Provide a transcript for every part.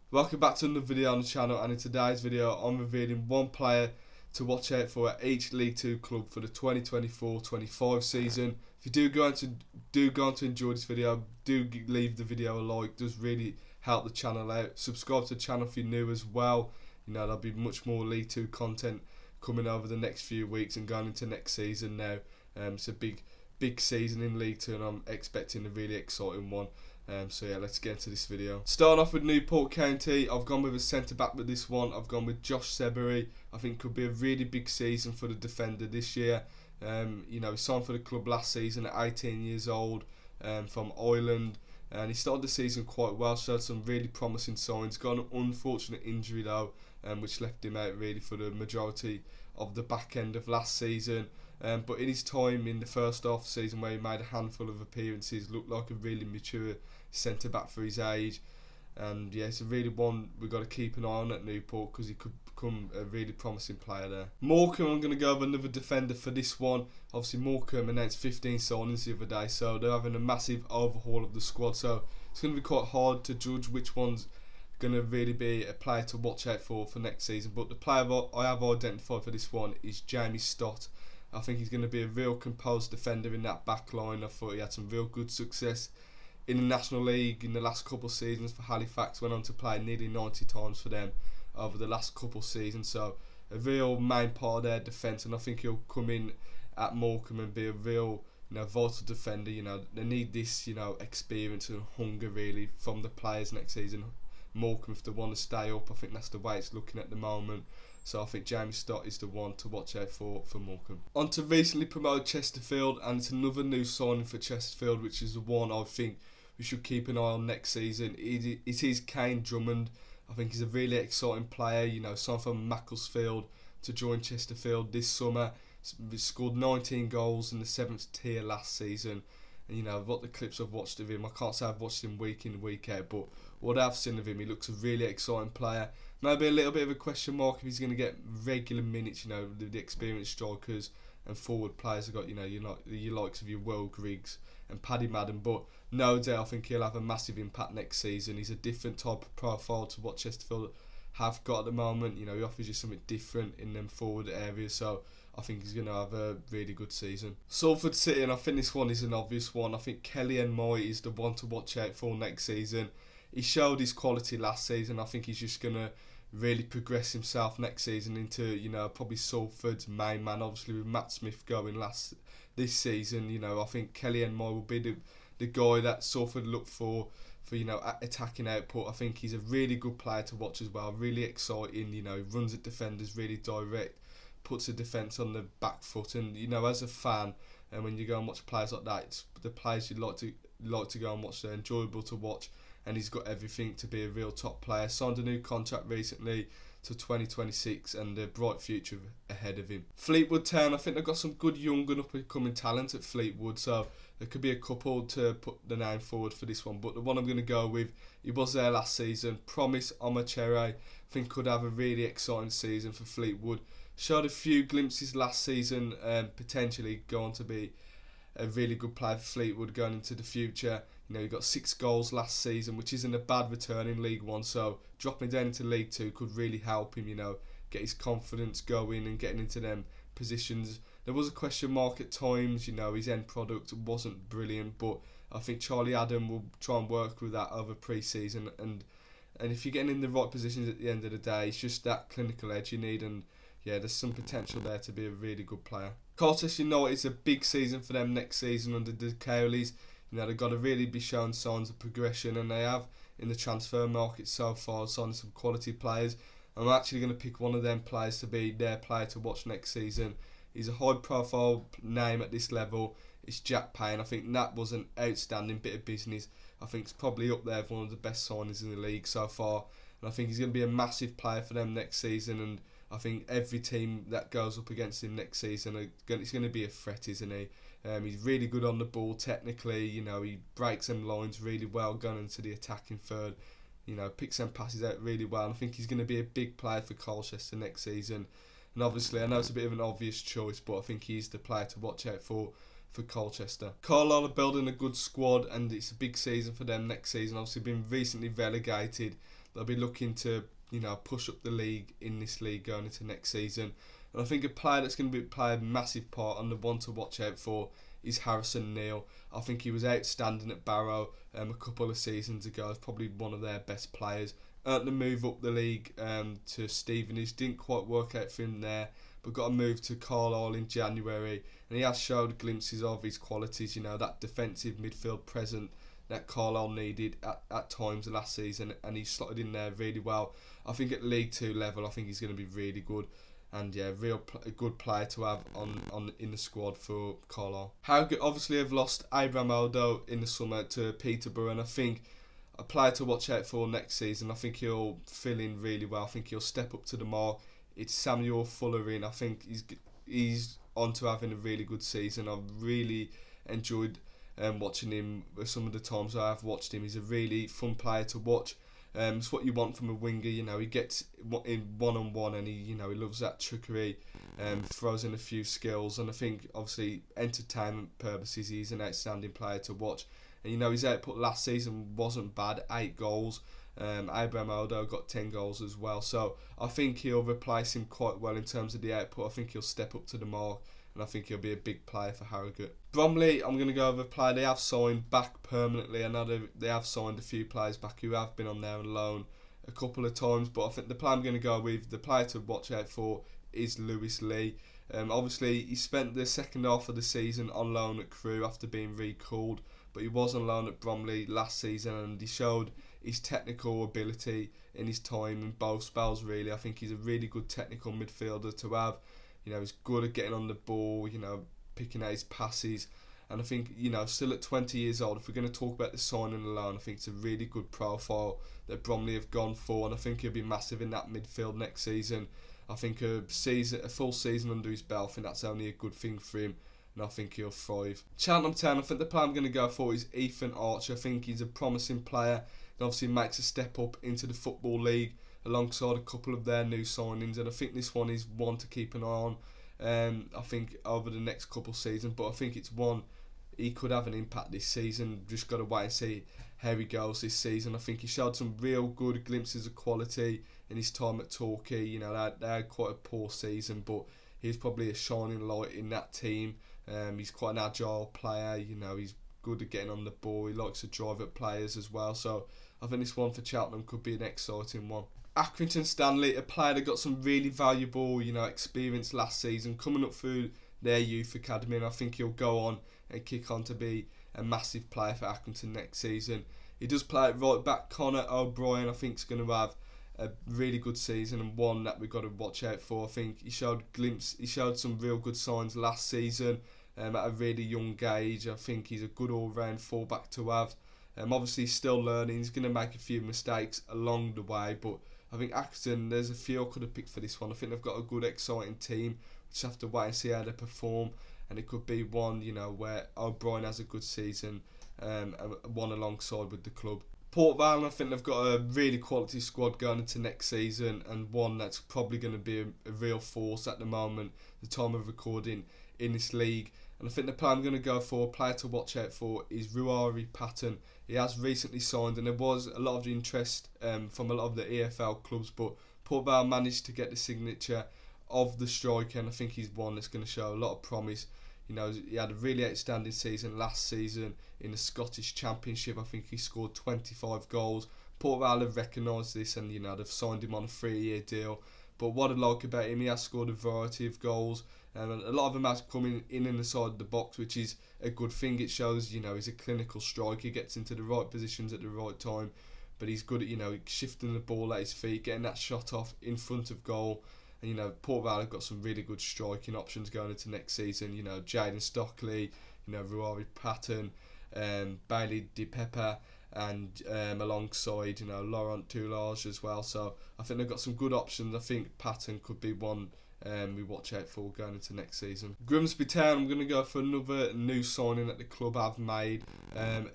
Welcome back to another video on the channel, and in today's video I'm revealing one player to watch out for at each League 2 club for the 2024-25 season. If you do go on to enjoy this video, do leave the video a like. It does really help the channel out. Subscribe to the channel if you're new as well. You know, there'll be much more League 2 content coming over the next few weeks and going into next season now. It's a big season in League 2 and I'm expecting a really exciting one. So yeah, let's get into this video. Starting off with Newport County, I've gone with a centre back with this one. I've gone with Josh Sebery. I think could be a really big season for the defender this year. You know, he signed for the club last season at 18 years old, from Ireland, and he started the season quite well, showed some really promising signs. Got an unfortunate injury though, which left him out really for the majority of the back end of last season. But in his time in the first half of the season, where he made a handful of appearances, looked like a really mature centre back for his age. And yeah, it's a really one we've got to keep an eye on at Newport, because he could become a really promising player there. Morecambe, I'm going to go with another defender for this one. Obviously Morecambe announced 15 signings the other day, so they're having a massive overhaul of the squad, so it's going to be quite hard to judge which one's going to really be a player to watch out for next season. But the player I have identified for this one is Jamie Stott. I think he's going to be a real composed defender in that back line. I thought he had some real good success in the National League in the last couple of seasons for Halifax. Went on to play nearly 90 times for them over the last couple of seasons. So a real main part of their defence, and I think he'll come in at Morecambe and be a real, vital defender. They need this, experience and hunger really from the players next season. Morecambe, if they want to stay up, I think that's the way it's looking at the moment. So I think James Stott is the one to watch out for Morecambe. On to recently promoted Chesterfield, and it's another new signing for Chesterfield, which is the one I think we should keep an eye on next season. It is Kane Drummond. I think he's a really exciting player. Signed from Macclesfield to join Chesterfield this summer. He scored 19 goals in the 7th tier last season. And what the clips I've watched of him, I can't say I've watched him week in, week out, but what I've seen of him, he looks a really exciting player. Maybe a little bit of a question mark if he's going to get regular minutes. The experienced strikers and forward players have got, your likes of your Will Griggs and Paddy Madden, but no doubt I think he'll have a massive impact next season. He's a different type of profile to what Chesterfield have got at the moment. He offers you something different in them forward areas, so I think he's going to have a really good season. Salford City, and I think this one is an obvious one. I think Kelly and Moy is the one to watch out for next season. He showed his quality last season. I think he's just going to really progress himself next season into, probably Salford's main man. Obviously with Matt Smith going this season, I think Kelly and Moy will be the guy that Salford look for attacking output. I think he's a really good player to watch as well. Really exciting, runs at defenders really direct, puts the defence on the back foot, and as a fan, and when you go and watch players like that, it's the players you'd like to go and watch. They're enjoyable to watch, and he's got everything to be a real top player. Signed a new contract recently to 2026, and a bright future ahead of him. Fleetwood Town, I think they've got some good young and up-and-coming talent at Fleetwood, so there could be a couple to put the name forward for this one. But the one I'm going to go with, he was there last season, Promise Omachere. I think could have a really exciting season for Fleetwood. Showed a few glimpses last season, potentially going to be a really good player for Fleetwood going into the future. He got 6 goals last season, which isn't a bad return in League 1, so dropping down into League 2 could really help him, get his confidence going and getting into them positions. There was a question mark at times, his end product wasn't brilliant, but I think Charlie Adam will try and work with that over pre-season, and if you're getting in the right positions at the end of the day, it's just that clinical edge you need, and yeah, there's some potential there to be a really good player. Colchester United, it's a big season for them next season under the Cowleys. They've got to really be showing signs of progression, and they have in the transfer market so far, signed some quality players. I'm actually going to pick one of them players to be their player to watch next season. He's a high-profile name at this level. It's Jack Payne. I think that was an outstanding bit of business. I think it's probably up there with one of the best signings in the league so far, and I think he's going to be a massive player for them next season, and I think every team that goes up against him next season, it's going to be a threat, isn't he? He's really good on the ball technically. He breaks them lines really well going into the attacking third. Picks them passes out really well. And I think he's going to be a big player for Colchester next season. And obviously, I know it's a bit of an obvious choice, but I think he's the player to watch out for Colchester. Carlisle are building a good squad, and it's a big season for them next season. Obviously, been recently relegated they'll be looking to, you know, push up the league in this league going into next season. And I think a player that's going to play a massive part and the one to watch out for is Harrison Neal. I think he was outstanding at Barrow a couple of seasons ago. He's probably one of their best players. Earned the move up the league to Stevenage. Didn't quite work out for him there, but got a move to Carlisle in January, and he has showed glimpses of his qualities. You know, that defensive midfield presence that Carlisle needed at times last season, and he slotted in there really well. I think at League 2 level, I think he's going to be really good. And yeah, a good player to have on in the squad for Carlisle. Harrogate obviously have lost Abraham Aldo in the summer to Peterborough, and I think a player to watch out for next season. I think he'll fill in really well. I think he'll step up to the mark. It's Samuel Fullerin. I think he's on to having a really good season. I've really enjoyed watching him some of the times I have watched him. He's a really fun player to watch. It's what you want from a winger. You know, he gets in one-on-one, and he loves that trickery, throws in a few skills, and I think obviously entertainment purposes he's an outstanding player to watch. And you know, his output last season wasn't bad, 8 goals. Abraham Aldo got 10 goals as well, so I think he'll replace him quite well in terms of the output. I think he'll step up to the mark, and I think he'll be a big player for Harrogate. Bromley, I'm going to go over a player they have signed back permanently. I know they have signed a few players back who have been on there on loan a couple of times, but I think the player I'm going to go with, the player to watch out for, is Lewis Lee. Obviously, he spent the second half of the season on loan at Crewe after being recalled, but he was on loan at Bromley last season, and he showed his technical ability in his time in both spells, really. I think he's a really good technical midfielder to have. You know, he's good at getting on the ball, you know, picking out his passes. And I think, you know, still at 20 years old, if we're going to talk about the signing alone, I think it's a really good profile that Bromley have gone for, and I think he'll be massive in that midfield next season. I think a full season under his belt, I think that's only a good thing for him, and I think he'll thrive. Cheltenham Town, I think the player I'm going to go for is Ethan Archer. I think he's a promising player, and obviously makes a step up into the Football League alongside a couple of their new signings, and I think this one is one to keep an eye on. I think over the next couple of seasons, but I think it's one he could have an impact this season. Just got to wait and see how he goes this season. I think he showed some real good glimpses of quality in his time at Torquay. You know, they had quite a poor season, but he's probably a shining light in that team. He's quite an agile player. You know, he's good at getting on the ball. He likes to drive at players as well. So I think this one for Cheltenham could be an exciting one. Accrington Stanley, a player that got some really valuable, you know, experience last season, coming up through their youth academy, and I think he'll go on and kick on to be a massive player for Accrington next season. He does play at right back. Connor O'Brien, I think, is going to have a really good season, and one that we've got to watch out for. I think he showed some real good signs last season at a really young age. I think he's a good all-round fullback to have. Obviously, he's still learning. He's going to make a few mistakes along the way, but I think Accrington, there's a few I could have picked for this one. I think they've got a good, exciting team. Just have to wait and see how they perform, and it could be one, you know, where O'Brien has a good season, one alongside with the club. Port Vale, I think they've got a really quality squad going into next season, and one that's probably going to be a real force at the moment, the time of recording in this league. And I think the player I'm going to go for, player to watch out for, is Ruari Patton. He has recently signed, and there was a lot of interest from a lot of the EFL clubs, but Port Vale managed to get the signature of the striker, and I think he's one that's going to show a lot of promise. You know, he had a really outstanding season last season in the Scottish Championship. I think he scored 25 goals. Port Vale have recognised this, and you know, they've signed him on a 3-year deal. But what I like about him, he has scored a variety of goals, and a lot of them has come in and inside the box, which is a good thing. It shows, you know, he's a clinical striker. He gets into the right positions at the right time, but he's good at, you know, shifting the ball at his feet, getting that shot off in front of goal. And, you know, Port Vale have got some really good striking options going into next season. You know, Jaden Stockley, you know, Ruari Patton, Bailey Di Peppa, and alongside, you know, Laurent Toulage as well. So I think they've got some good options. I think Patton could be one we watch out for going into next season. Grimsby Town, I'm going to go for another new signing that the club have made.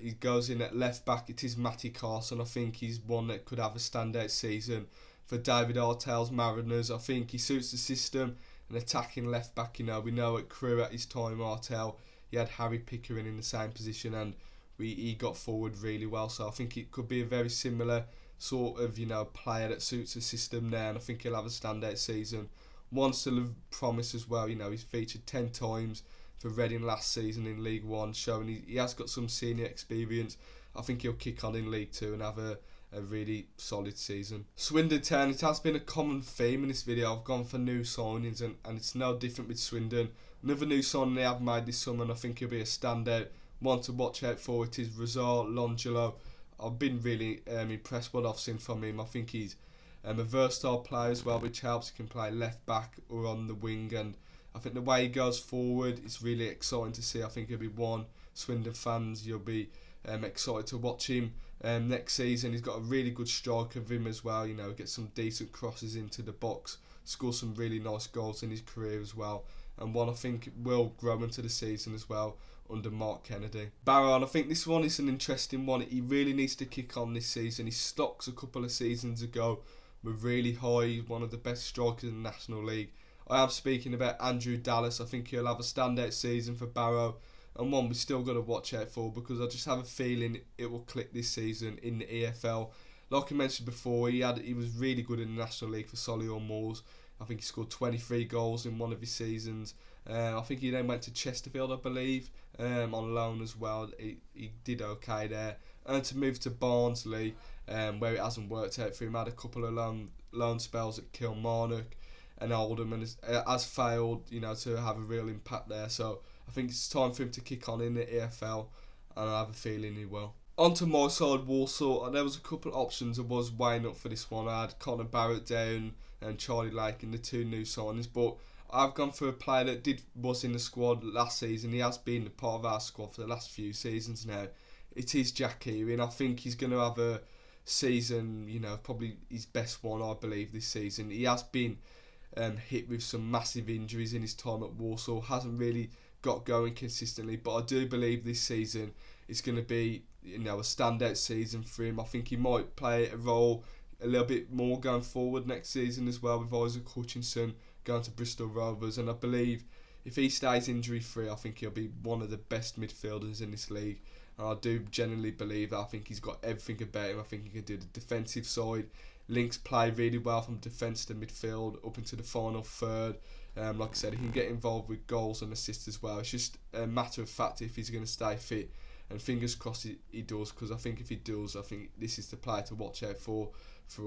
He goes in at left back. It is Matty Carson. I think he's one that could have a standout season for David Artell's Mariners. I think he suits the system, an attacking left back. You know, we know at Crewe at his time, Artell, he had Harry Pickering in the same position, and he got forward really well. So I think it could be a very similar sort of, player that suits the system there, and I think he'll have a standout season. One still of promise as well. He's featured 10 times for Reading last season in League One, showing he has got some senior experience. I think he'll kick on in League Two and have a really solid season. Swindon Town, it has been a common theme in this video. I've gone for new signings, and it's no different with Swindon. Another new signing they have made this summer, and I think he'll be a standout. One to watch out for, it is Razar Longelo. I've been really impressed what I've seen from him. I think he's a versatile player as well, which helps. He can play left back or on the wing, and I think the way he goes forward is really exciting to see. I think he'll be one Swindon fans, you'll be excited to watch him next season. He's got a really good strike of him as well. Get some decent crosses into the box, score some really nice goals in his career as well, and one I think will grow into the season as well under Mark Kennedy. Barrow, and I think this one is an interesting one. He really needs to kick on this season. His stocks a couple of seasons ago were really high. He's one of the best strikers in the National League. I am speaking about Andrew Dallas. I think he'll have a standout season for Barrow, and one we still got to watch out for, because I just have a feeling it will click this season in the EFL. Like I mentioned before, he was really good in the National League for Solihull Moors. I think he scored 23 goals in one of his seasons. I think he then went to Chesterfield, I believe, on loan as well. He did okay there. And to move to Barnsley, where it hasn't worked out for him. Had a couple of loan spells at Kilmarnock and Oldham, and has failed, to have a real impact there. So I think it's time for him to kick on in the EFL, and I have a feeling he will. On to my side, Walsall, and there was a couple of options I was weighing up for this one. I had Connor Barrett down and Charlie Lake in the two new signings, but I've gone for a player that was in the squad last season. He has been a part of our squad for the last few seasons now. It is Jack Keary, and I think he's going to have a season, probably his best one, I believe, this season. He has been hit with some massive injuries in his time at Walsall, hasn't really got going consistently, but I do believe this season it's going to be a standout season for him. I think he might play a role a little bit more going forward next season as well, with Isaac Hutchinson going to Bristol Rovers, and I believe if he stays injury free, I think he'll be one of the best midfielders in this league. And I do genuinely believe that. I think he's got everything about him. I think he can do the defensive side, links play really well from defence to midfield up into the final third. Like I said, he can get involved with goals and assists as well. It's just a matter of fact if he's going to stay fit, and fingers crossed he does, because I think if he does, I think this is the player to watch out for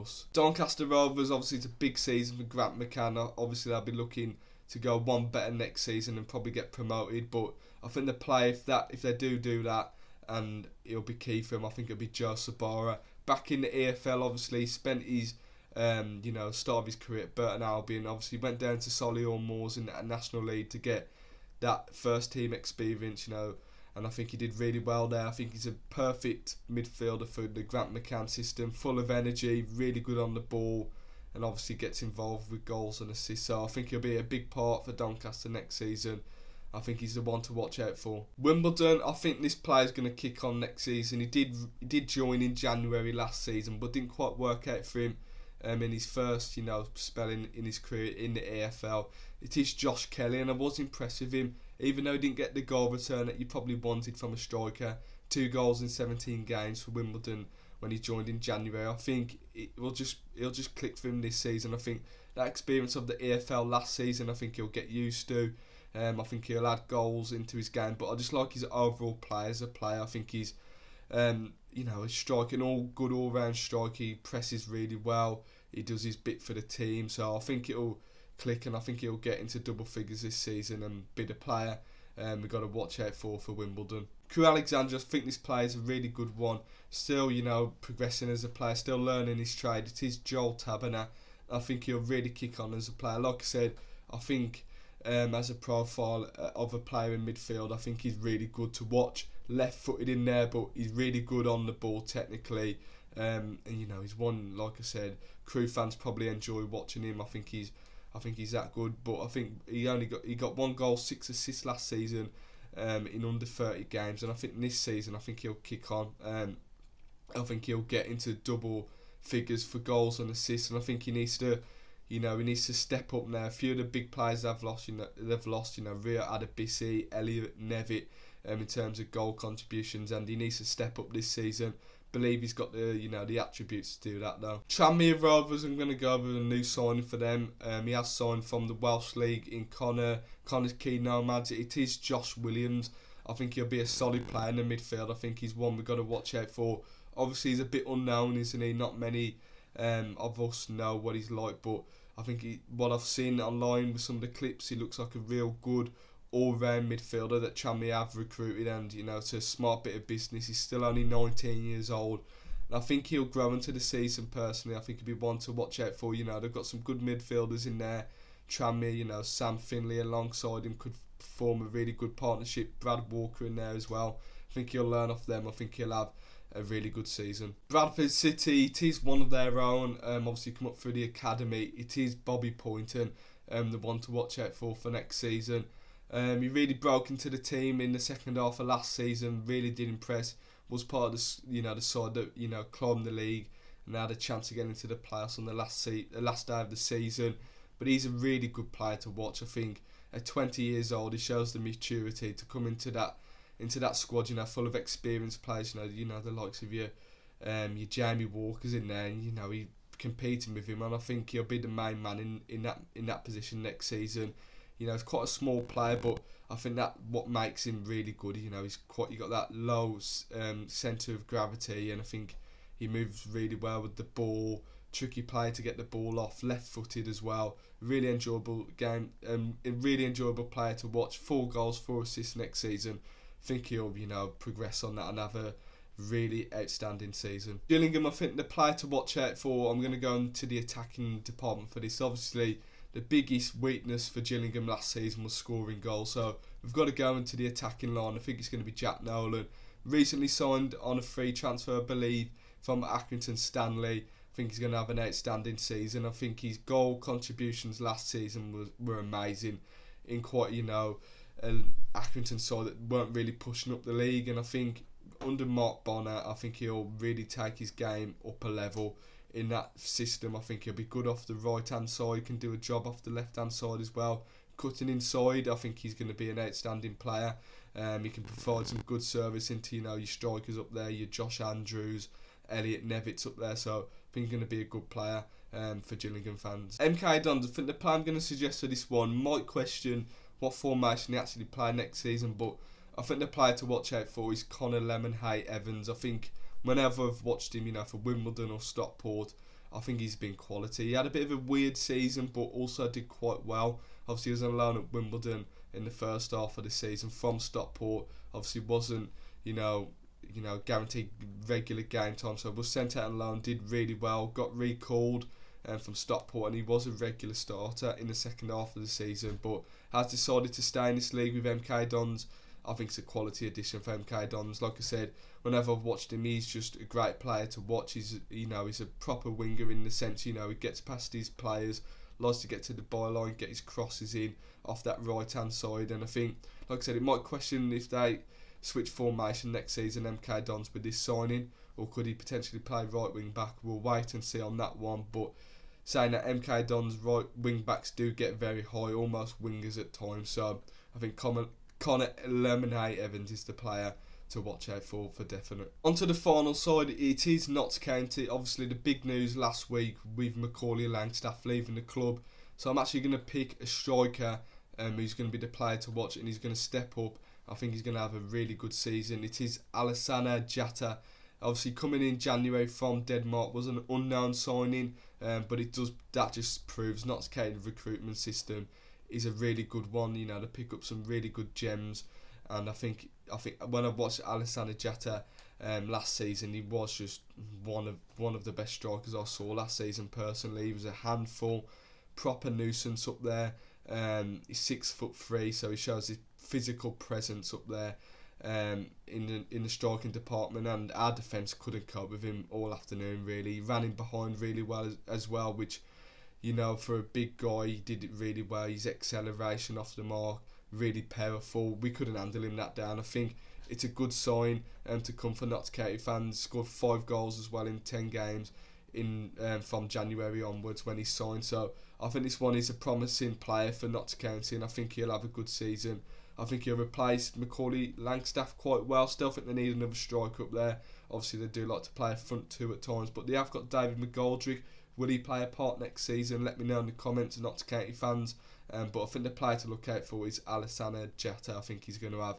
us. Doncaster Rovers, obviously it's a big season for Grant McCann. Obviously they'll be looking to go one better next season and probably get promoted, but I think the play, if they do that, and it'll be key for him, I think it'll be Joe Sabara. Back in the EFL, obviously spent his start of his career at Burton Albion. Obviously went down to Solihull Moors in the National League to get that first team experience, and I think he did really well there. I think he's a perfect midfielder for the Grant McCann system, full of energy, really good on the ball, and obviously gets involved with goals and assists. So I think he'll be a big part for Doncaster next season. I think he's the one to watch out for. Wimbledon, I think this player's going to kick on next season. He did join in January last season, but didn't quite work out for him in his first, spelling in his career in the AFL. It is Josh Kelly, and I was impressed with him, even though he didn't get the goal return that you probably wanted from a striker. 2 goals in 17 games for Wimbledon when he joined in January. I think it'll just click for him this season. I think that experience of the AFL last season, I think he'll get used to. I think he'll add goals into his game, but I just like his overall play as a player. I think he's, he's striking all round strike. He presses really well. He does his bit for the team, so I think it'll click, and I think he'll get into double figures this season and be the player we've got to watch out for Wimbledon. Crewe Alexandra, I think this player is a really good one. Still, progressing as a player, still learning his trade. It is Joel Taberner. I think he'll really kick on as a player. Like I said, I think as a profile of a player in midfield, I think he's really good to watch. Left-footed in there, but he's really good on the ball technically. And he's one, like I said, Crewe fans probably enjoy watching him. I think he's that good. But I think he got 1 goal, 6 assists last season in under 30 games, and I think this season I think he'll kick on. I think he'll get into double figures for goals and assists, and I think he needs to. He needs to step up now. A few of the big players they've lost, Rio Adebisi, Elliot Nevitt, in terms of goal contributions, and he needs to step up this season. believe he's got the attributes to do that though. Tranmere Rovers, I'm going to go over a new signing for them. He has signed from the Welsh League in Connor's Key Nomads. It is Josh Williams. I think he'll be a solid player in the midfield. I think he's one we've got to watch out for. Obviously, he's a bit unknown, isn't he? Not many of us know what he's like, but I think what I've seen online with some of the clips, he looks like a real good all-round midfielder that Tranmere have recruited, and it's a smart bit of business. He's still only 19 years old, and I think he'll grow into the season. Personally, I think he'll be one to watch out for. They've got some good midfielders in there. Tranmere, Sam Finley alongside him could form a really good partnership. Brad Walker in there as well. I think he'll learn off them. I think he'll have a really good season. Bradford City, it is one of their own. Obviously come up through the academy. It is Bobby Poynton, the one to watch out for next season. He really broke into the team in the second half of last season. Really did impress. Was part of the side that climbed the league and had a chance to get into the playoffs on the last day of the season. But he's a really good player to watch. I think at 20 years old, he shows the maturity to come into that squad. Full of experienced players. The likes of your Jamie Walker's in there, and he competing with him, and I think he'll be the main man in that position next season. He's quite a small player, but I think that what makes him really good. You got that low centre of gravity, and I think he moves really well with the ball. Tricky player to get the ball off, left-footed as well. Really enjoyable game, a really enjoyable player to watch. 4 goals, 4 assists next season. I think he'll progress on that and have a really outstanding season. Gillingham, I think the player to watch out for. I'm going to go into the attacking department for this. Obviously, the biggest weakness for Gillingham last season was scoring goals, so we've got to go into the attacking line. I think it's going to be Jack Nolan. Recently signed on a free transfer, I believe, from Accrington Stanley. I think he's going to have an outstanding season. I think his goal contributions last season were amazing in quite, an Accrington side that weren't really pushing up the league, and I think under Mark Bonner, I think he'll really take his game up a level in that system. I think he'll be good off the right hand side, can do a job off the left hand side as well. Cutting inside, I think he's going to be an outstanding player. He can provide some good service into your strikers up there, your Josh Andrews, Elliot Nevitz up there, so I think he's going to be a good player for Gillingham fans. MK Dons, I think the player I'm going to suggest for this one might question what formation he actually play next season, but I think the player to watch out for is Connor Lemonhay Evans. I think whenever I've watched him, for Wimbledon or Stockport, I think he's been quality. He had a bit of a weird season, but also did quite well. Obviously, he was on loan at Wimbledon in the first half of the season from Stockport. Obviously, wasn't guaranteed regular game time, so was sent out on loan, did really well, got recalled from Stockport, and he was a regular starter in the second half of the season, but has decided to stay in this league with MK Dons. I think it's a quality addition for MK Dons. Like I said, whenever I've watched him, he's just a great player to watch. He's a proper winger in the sense, he gets past his players, likes to get to the byline, get his crosses in off that right hand side, and I think, like I said, it might question if they switch formation next season, MK Dons, with this signing, or could he potentially play right wing back? We'll wait and see on that one, but saying that MK Dons right wing backs do get very high, almost wingers at times, so I think Connor Lemonhay Evans is the player to watch out for definite. On to the final side, it is Notts County. Obviously the big news last week with Macaulay Langstaff leaving the club, so I'm actually going to pick a striker who's going to be the player to watch, and he's going to step up. I think he's going to have a really good season. It is Alassane Jatta. Obviously coming in January from Denmark, was an unknown signing, but that just proves Notts County recruitment system is a really good one. To pick up some really good gems, and I think when I watched Alassane Jatta last season, he was just one of the best strikers I saw last season. Personally, he was a handful, proper nuisance up there. He's 6'3", so he shows his physical presence up there in the striking department, and our defence couldn't cope with him all afternoon. Really, he ran in behind really well as well, which for a big guy, he did it really well. His acceleration off the mark, really powerful. We couldn't handle him that down. I think it's a good sign to come for Notts County fans. Scored 5 goals as well in 10 games from January onwards when he signed. So I think this one is a promising player for Notts County, and I think he'll have a good season. I think he'll replace Macaulay Langstaff quite well. Still think they need another striker up there. Obviously, they do like to play a front two at times, but they have got David McGoldrick. Will he play a part next season? Let me know in the comments, Not to County fans. But I think the player to look out for is Alessandro Jetta. I think he's going to have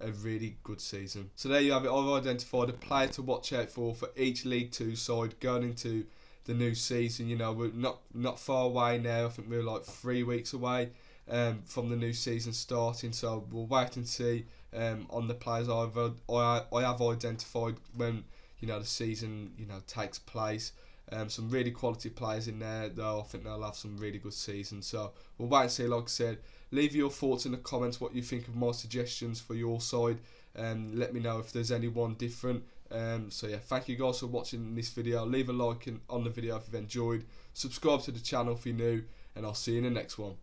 a really good season. So there you have it. I've identified a player to watch out for each League Two side going into the new season. You know, we're not far away now. I think we're like 3 weeks away from the new season starting. So we'll wait and see on the players I have identified when the season takes place. Some really quality players in there, though. I think they'll have some really good seasons. So we'll wait and see. Like I said, leave your thoughts in the comments, what you think of my suggestions for your side. Let me know if there's anyone different. So yeah, thank you guys for watching this video. Leave a like on the video if you've enjoyed. Subscribe to the channel if you're new, and I'll see you in the next one.